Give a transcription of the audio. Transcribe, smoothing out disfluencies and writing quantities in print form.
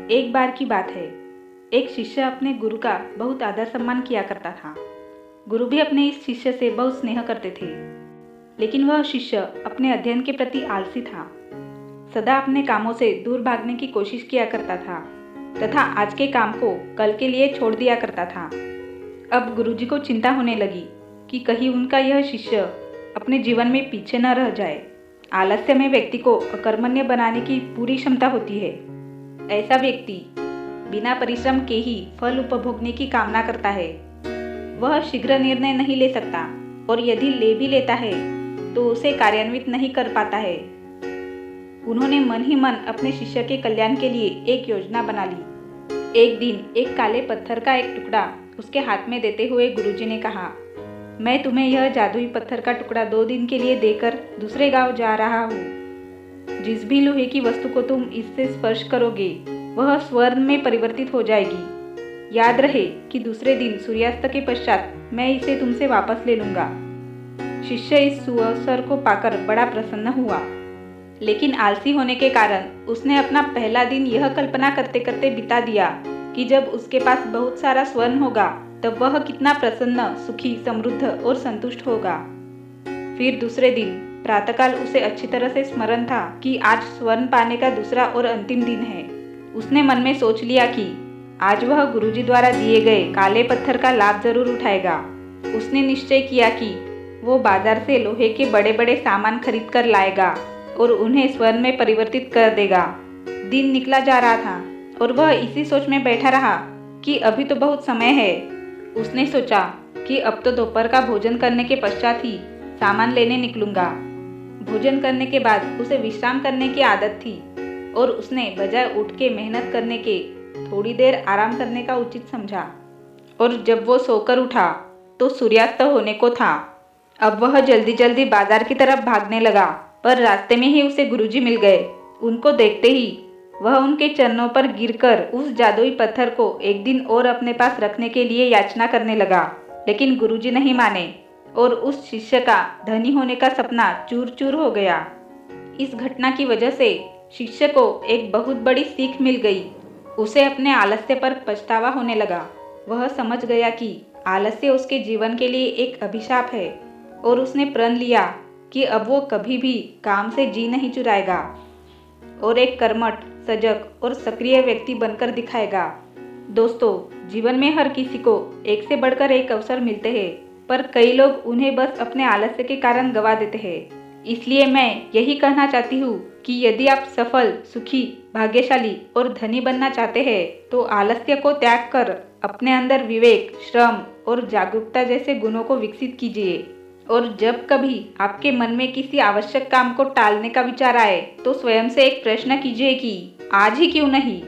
एक बार की बात है। एक शिष्य अपने गुरु का बहुत आदर सम्मान किया करता था। गुरु भी अपने इस शिष्य से बहुत स्नेह करते थे, लेकिन वह शिष्य अपने अध्ययन के प्रति आलसी था। सदा अपने कामों से दूर भागने की कोशिश किया करता था तथा आज के काम को कल के लिए छोड़ दिया करता था। अब गुरुजी को चिंता होने लगी कि कहीं उनका यह शिष्य अपने जीवन में पीछे न रह जाए। आलस्य में व्यक्ति को अकर्मण्य बनाने की पूरी क्षमता होती है। ऐसा व्यक्ति बिना परिश्रम के ही फल उपभोगने की कामना करता है। वह शीघ्र निर्णय नहीं ले सकता और यदि ले भी लेता है तो उसे कार्यान्वित नहीं कर पाता है। उन्होंने मन ही मन अपने शिष्य के कल्याण के लिए एक योजना बना ली। एक दिन एक काले पत्थर का एक टुकड़ा उसके हाथ में देते हुए गुरुजी ने कहा, मैं तुम्हें यह जादुई पत्थर का टुकड़ा 2 दिन के लिए देकर दूसरे गांव जा रहा हूँ। जिस भी लोहे की वस्तु को तुम इससे स्पर्श करोगे वह स्वर्ण में परिवर्तित हो जाएगी। याद रहे कि दूसरे दिन सूर्यास्त के पश्चात मैं इसे तुमसे वापस ले लूंगा। शिष्य इस सुअवसर को पाकर बड़ा प्रसन्न हुआ, लेकिन आलसी होने के कारण उसने अपना पहला दिन यह कल्पना करते करते बिता दिया कि जब उसके पास बहुत सारा स्वर्ण होगा तब वह कितना प्रसन्न, सुखी, समृद्ध और संतुष्ट होगा। फिर दूसरे दिन प्रातःकाल उसे अच्छी तरह से स्मरण था कि आज स्वर्ण पाने का दूसरा और अंतिम दिन है। उसने मन में सोच लिया कि आज वह गुरुजी द्वारा दिए गए काले पत्थर का लाभ जरूर उठाएगा। उसने निश्चय किया कि वो बाजार से लोहे के बड़े बड़े सामान खरीद कर लाएगा और उन्हें स्वर्ण में परिवर्तित कर देगा। दिन निकला जा रहा था और वह इसी सोच में बैठा रहा कि अभी तो बहुत समय है। उसने सोचा कि अब तो दोपहर का भोजन करने के पश्चात ही सामान लेने निकलूंगा। भोजन करने के बाद उसे विश्राम करने की आदत थी और उसने बजाय उठ के मेहनत करने के थोड़ी देर आराम करने का उचित समझा। और जब वो सोकर उठा तो सूर्यास्त होने को था। अब वह जल्दी जल्दी बाजार की तरफ भागने लगा, पर रास्ते में ही उसे गुरुजी मिल गए। उनको देखते ही वह उनके चरणों पर गिरकर उस जादुई पत्थर को एक दिन और अपने पास रखने के लिए याचना करने लगा, लेकिन गुरुजी नहीं माने और उस शिष्य का धनी होने का सपना चूर चूर हो गया। इस घटना की वजह से शिष्य को एक बहुत बड़ी सीख मिल गई। उसे अपने आलस्य पर पछतावा होने लगा। वह समझ गया कि आलस्य उसके जीवन के लिए एक अभिशाप है और उसने प्रण लिया कि अब वो कभी भी काम से जी नहीं चुराएगा और एक कर्मठ, सजग और सक्रिय व्यक्ति बनकर दिखाएगा। दोस्तों, जीवन में हर किसी को एक से बढ़कर एक अवसर मिलते हैं, पर कई लोग उन्हें बस अपने आलस्य के कारण गवा देते हैं। इसलिए मैं यही कहना चाहती हूँ कि यदि आप सफल, सुखी, भाग्यशाली और धनी बनना चाहते हैं तो आलस्य को त्याग कर अपने अंदर विवेक, श्रम और जागरूकता जैसे गुणों को विकसित कीजिए। और जब कभी आपके मन में किसी आवश्यक काम को टालने का विचार आए तो स्वयं से एक प्रश्न कीजिए कि आज ही क्यों नहीं।